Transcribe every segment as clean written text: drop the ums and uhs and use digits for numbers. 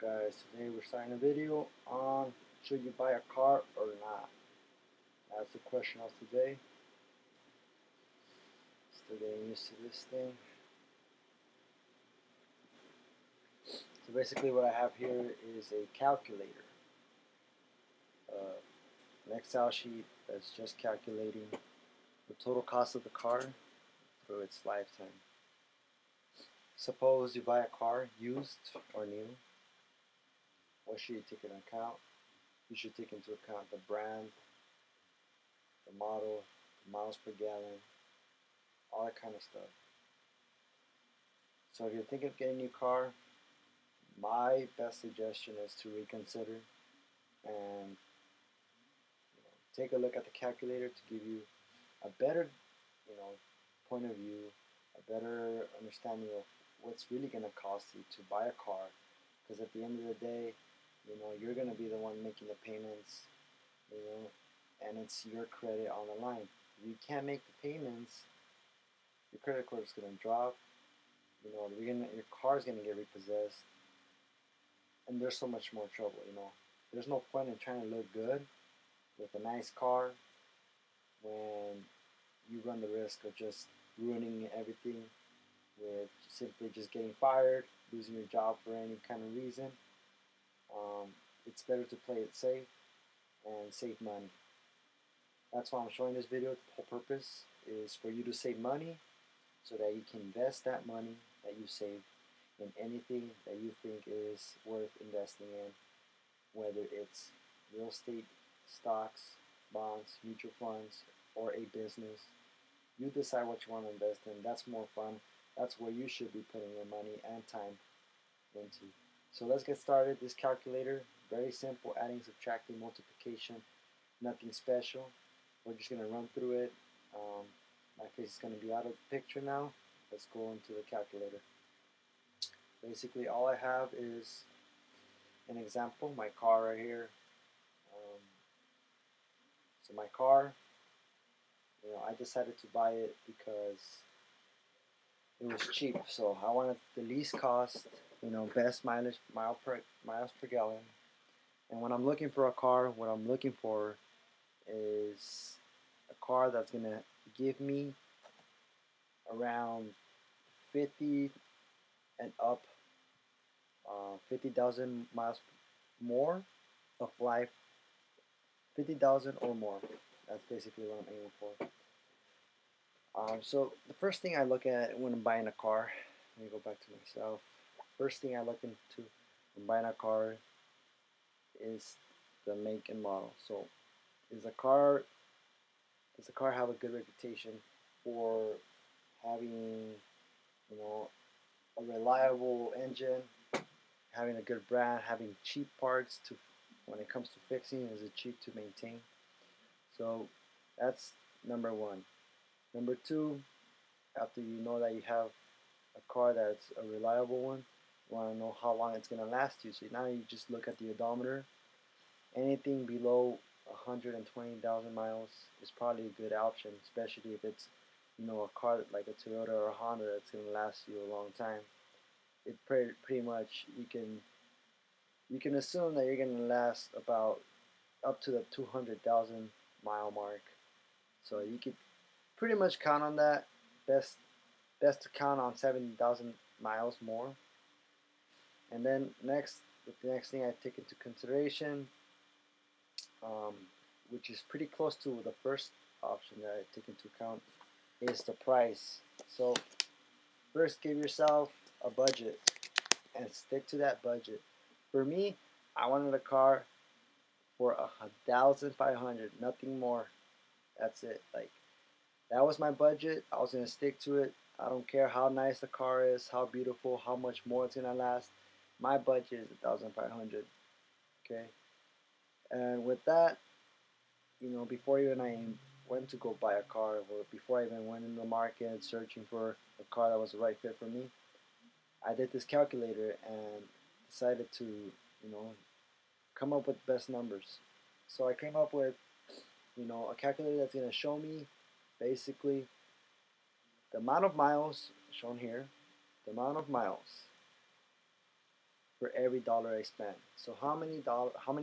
Guys, today we're starting a video on should you buy a car or not. That's the question of today. Still getting used to this thing. So basically what I have here is a calculator. An Excel sheet that's just calculating the total cost of the car through its lifetime. Suppose you buy a car, used or new. What should you take into account? You should take into account the brand, the model, the miles per gallon, all that kind of stuff. So if you're thinking of getting a new car, my best suggestion is to reconsider and take a look at the calculator to give you a better point of view, a better understanding of what's really going to cost you to buy a car. Because at the end of the day, you're going to be the one making the payments, and it's your credit on the line. If you can't make the payments, your credit score is going to drop. Your car is going to get repossessed, and there's so much more trouble. There's no point in trying to look good with a nice car when you run the risk of just ruining everything with simply just getting fired, losing your job for any kind of reason. It's better to play it safe and save money. That's why I'm showing this video. The whole purpose is for you to save money so that you can invest that money that you save in anything that you think is worth investing in, whether it's real estate, stocks, bonds, mutual funds, or a business. You decide what you want to invest in. That's more fun. That's where you should be putting your money and time into. So let's get started. This calculator, very simple, adding, subtracting, multiplication, nothing special. We're just going to run through it. My face is going to be out of the picture now. Let's go into the calculator. Basically, all I have is an example, my car right here. So my car, I decided to buy it because it was cheap. So I wanted the least cost, best miles per gallon. And when I'm looking for a car, what I'm looking for is a car that's going to give me around 50 and up, 50,000 miles more of life, 50,000 or more. That's basically what I'm aiming for. So the first thing I look at when I'm buying a car, let me go back to myself. First thing I look into when buying a car is the make and model. So does the car have a good reputation for having a reliable engine, having a good brand, having cheap parts to when it comes to fixing? Is it cheap to maintain? So that's number one. Number two, after you know that you have a car that's a reliable one, you want to know how long it's going to last you. So now you just look at the odometer. Anything below 120,000 miles is probably a good option, especially if it's a car like a Toyota or a Honda that's going to last you a long time. It pretty much you can assume that you're going to last about up to the 200,000 mile mark. So you could pretty much count on that. Best to count on 70,000 miles more. And then the next thing I take into consideration, which is pretty close to the first option that I take into account, is the price. So first, give yourself a budget and stick to that budget. For me, I wanted a car for $1,500, nothing more. That's it. That was my budget. I was gonna stick to it. I don't care how nice the car is, how beautiful, how much more it's gonna last. My budget is $1,500. Okay. And with that, before even I went to go buy a car, or before I even went in the market searching for a car that was the right fit for me, I did this calculator and decided to, come up with best numbers. So I came up with, a calculator that's going to show me basically the amount of miles shown here, the amount of miles, for every dollar I spent. So how many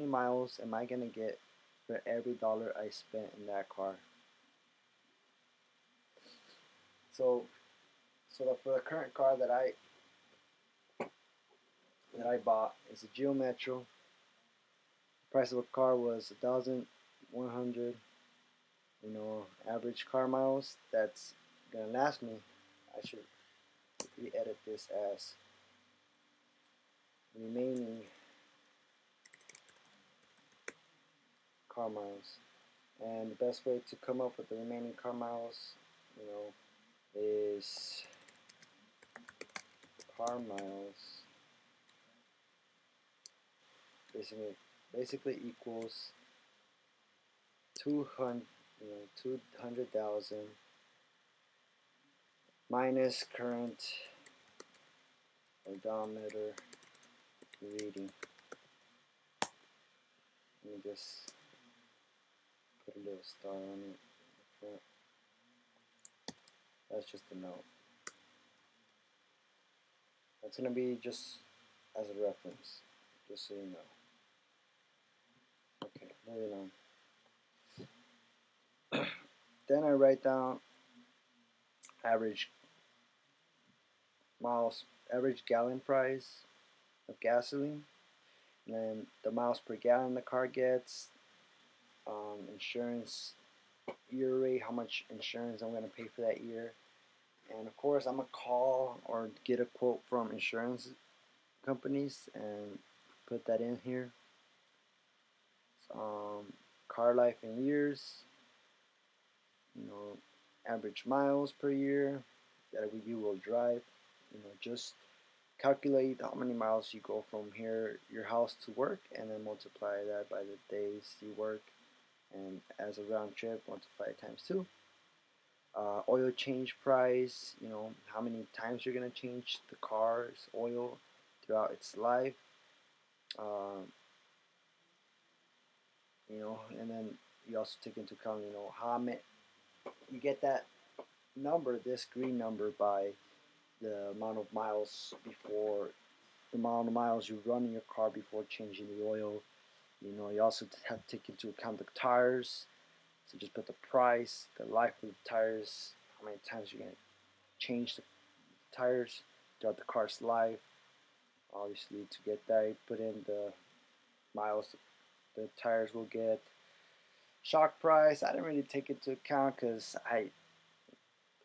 miles am I gonna get for every dollar I spent in that car? So for the current car that I bought is a Geo Metro. The price of a car was 1,100. You know, average car miles. That's gonna last me. I should re-edit this as remaining car miles. And the best way to come up with the remaining car miles, you know, is car miles basically equals 200,000 minus current odometer reading. Let me just put a little star on it. That's just a note. That's going to be just as a reference, just so you know. Okay, moving on. Then I write down average gallon price of gasoline, and then the miles per gallon the car gets, insurance year rate, how much insurance I'm going to pay for that year, and of course I'm going to call or get a quote from insurance companies and put that in here. Car life in years, you know, average miles per year that you will drive, you know, just calculate how many miles you go from your house to work, and then multiply that by the days you work, and as a round trip multiply it times 2. Oil change price, you know, how many times you're going to change the car's oil throughout its life, you know, and then you also take into account, you know, how many, you get that number, this green number, by the amount of miles you run in your car before changing the oil. You know, you also have to take into account the tires. So just put the price, the life of the tires, how many times you're going to change the tires throughout the car's life. Obviously, to get that, you put in the miles the tires will get. Shock price, I didn't really take into account because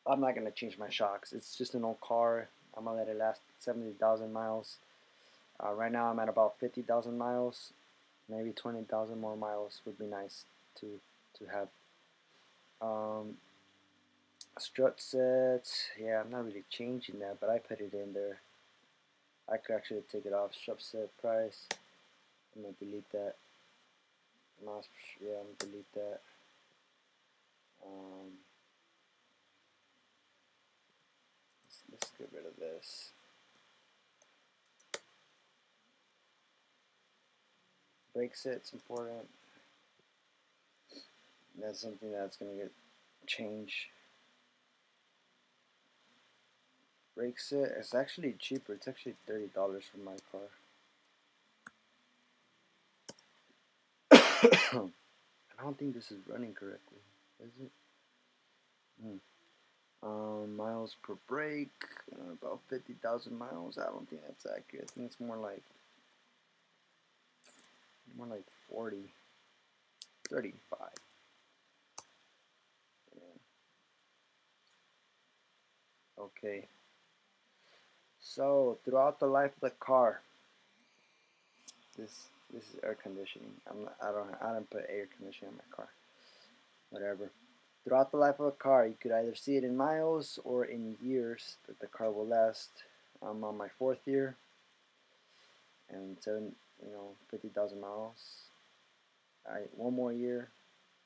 I'm not going to change my shocks. It's just an old car. I'm going to let it last 70,000 miles. Right now I'm at about 50,000 miles. Maybe 20,000 more miles would be nice to have. Strut sets, yeah, I'm not really changing that, but I put it in there. I could actually take it off. Strut set price, I'm going to delete that. Mouse, yeah, I'm going to delete that. Let's get rid of this. Brake set's important. That's something that's going to get changed. Brake set, it's actually cheaper. It's actually $30 for my car. I don't think this is running correctly, is it? Miles per brake, about 50,000 miles. I don't think that's accurate. I think it's more like 40, 35. Yeah. Okay. So throughout the life of the car, this is air conditioning. I don't put air conditioning in my car. Whatever. Throughout the life of a car, you could either see it in miles or in years that the car will last. I'm on my 4th year, and 50,000 miles. One more year,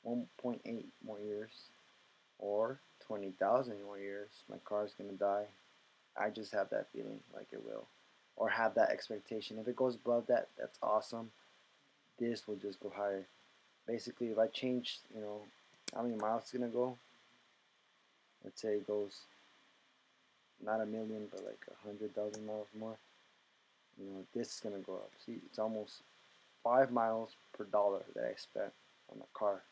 1.8 more years, or 20,000 more years. My car is gonna die. I just have that feeling like it will, or have that expectation. If it goes above that, that's awesome. This will just go higher. Basically, if I change, you know, how many miles it's gonna go. Let's say it goes not a million, but like 100,000 miles more. this is gonna go up. See, it's almost 5 miles per dollar that I spent on the car.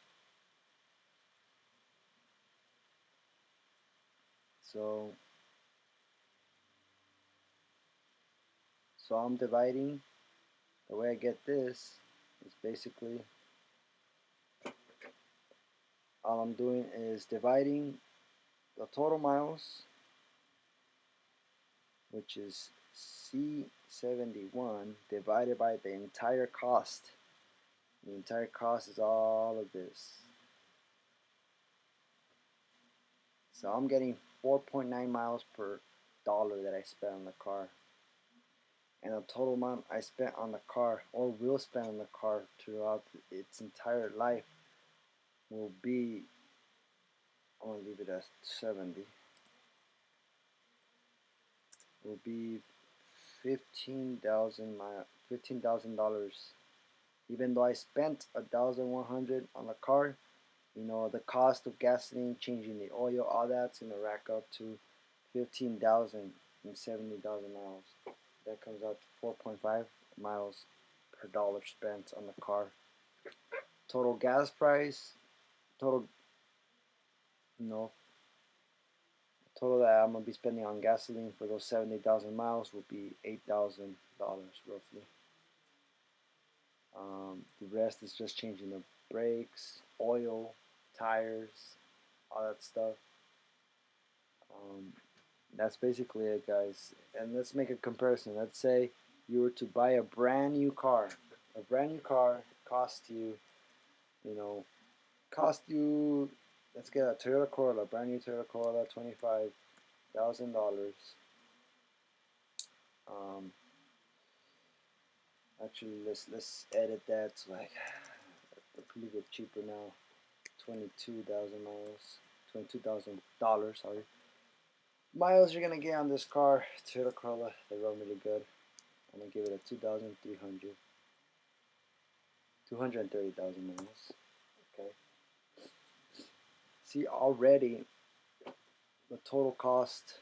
So I'm dividing. The way I get this is basically all I'm doing is dividing the total miles, which is C71, divided by the entire cost. The entire cost is all of this. So I'm getting 4.9 miles per dollar that I spent on the car. And the total amount I spent on the car, or will spend on the car throughout its entire life, will be, I'm going to leave it at 70, will be $15,000. Even though I spent $1,100 on the car, the cost of gasoline, changing the oil, all that's gonna rack up to 15,000 and 70,000 miles. That comes out to 4.5 miles per dollar spent on the car. Total gas price, total total that I'm gonna be spending on gasoline for those 70,000 miles will be $8,000 roughly. The rest is just changing the brakes, oil, tires, all that stuff. That's basically it, guys. And let's make a comparison. Let's say you were to buy a brand new car. A brand new car cost you, let's get a Toyota Corolla, brand new Toyota Corolla, $25,000. Actually, let's edit that to like a pretty bit cheaper now. 22,000 miles, $22,000. Sorry. Miles you're gonna get on this car, Toyota Corolla. They run really good. I'm gonna give it a 230,000 miles. Okay. See, already the total cost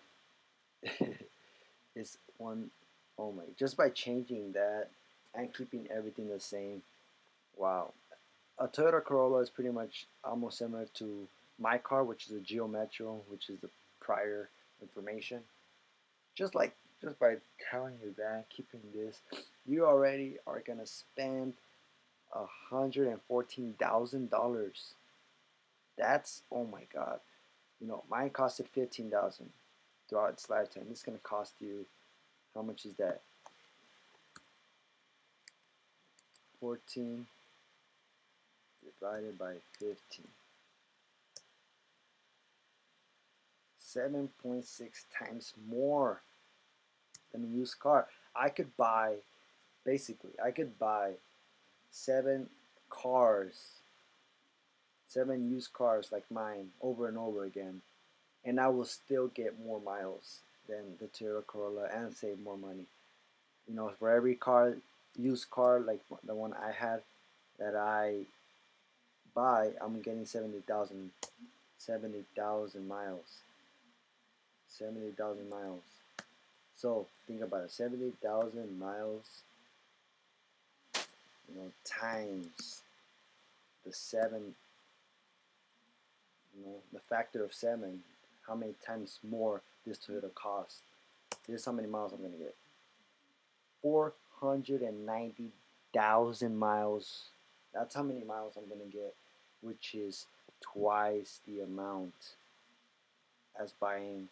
is one. Oh my! Just by changing that and keeping everything the same. Wow. A Toyota Corolla is pretty much almost similar to my car, which is a Geo Metro, which is the prior information. Just by telling you that, keeping this, you already are gonna spend $114,000. That's, oh my God. Mine costed 15,000 throughout its lifetime. It's gonna cost you, how much is that? 14 divided by 15. 7.6 times more than a used car. I could buy 7 used cars like mine over and over again, and I will still get more miles than the Toyota Corolla and save more money. For every used car like the one I had that I buy, I'm getting 70,000 miles. 70,000 miles. So think about it, 70,000 miles, times the 7, the factor of 7, how many times more this Toyota costs. This is how many miles I'm going to get. 490,000 miles. That's how many miles I'm going to get, which is twice the amount as buying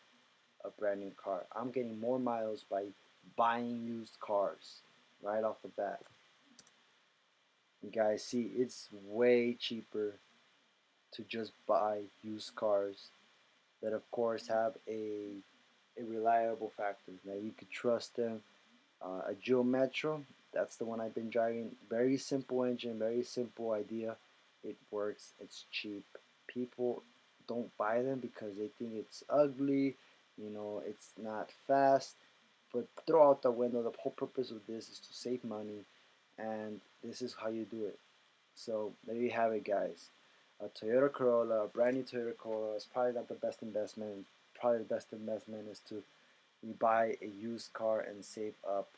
a brand new car. I'm getting more miles by buying used cars right off the bat. You guys see, it's way cheaper to just buy used cars that of course have a reliable factor that you could trust them. A Geo Metro, that's the one I've been driving. Very simple engine, very simple idea. It works, it's cheap. People don't buy them because they think it's ugly, it's not fast. But throw out the window, the whole purpose of this is to save money, and this is how you do it. So there you have it, guys. A Toyota Corolla, a brand new Toyota Corolla is probably not the best investment. Probably the best investment is to buy a used car and save up